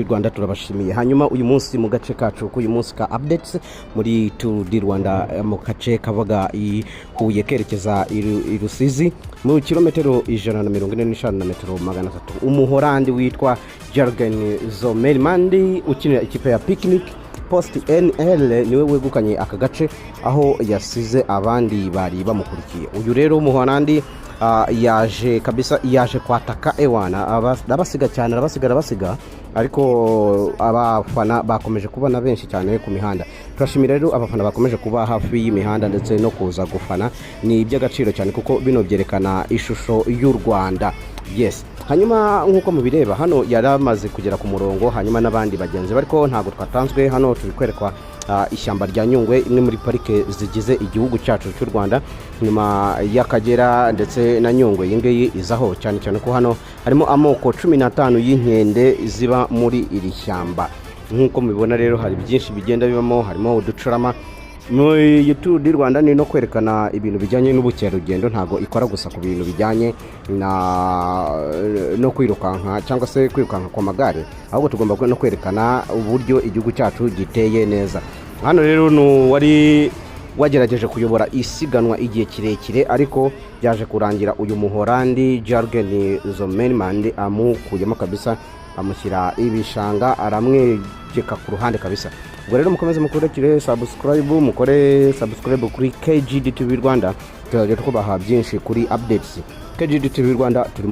Rwanda turabashimiye. Hanyuma uyu munsi mu gace kacu uyu munsi ka updates muri Tour du Rwanda mu gace kabaga Huye kerekeza i Rusizi mu kilometero 145 na metero 300. Umuhorandi witwa Jürgen Zommermann ukinira ikipe ya Picnic Post NL niwe wegukanye aka gace aho yasize abandi bari bamukurikiye. Uyu rero umuhorandi yaje kabisa yaje kwataka ewana abasiga cyane abasiga ariko abafana bakomeje kubona benshi cyane ku mihanda. Turashimira rero abafana bakomeje kuba hafi y'imihanda ndetse no kuza gufana, ni iby'agaciro cyane kuko bino byerekana ishusho y'u Rwanda. Yes, hanyuma nkuko mubireba hano yaramaze kugera ku murongo, hanyuma nabandi bagenzi bariko ntago twatanzwe. Hano turi kwerekwa ishyamba rya Nyungwe, imwe muri parike zigize igihugu cyacu cy'u Rwanda, nyuma y'Akagera ndetse na Nyungwe. Yingiyi izaho cyane cyane ko hano harimo amoko 15 y'inkende ziba muri iri shyamba. Nkuko mubibona rero hari byinshi bigenda bibamo, harimo uducurama. Muri Tour du Rwanda ni no kwerekana ibintu bijyanye n'ubukerarugendo, ntago ikora gusa ku bintu bijyanye no kwirukanka cyangwa se kwirukanka kwa magare, ahubwo tugomba no kwerekana uburyo igihugu cyacu giteye neza. Hano rero no wari wagerageje kuyobora isiganwa igihe kirekire, ariko byaje kurangira uyu muhorandi Jürgen Zommermann amukuyemo kabisa, amushyira ibishanga aramwegeka ku ruhande kabisa. Ubwo rero mukomeze mukurikire mukore subscribe kuri KGD TV Rwanda, tuzajya tukubaha byinshi kuri updates. KGD TV Rwanda turi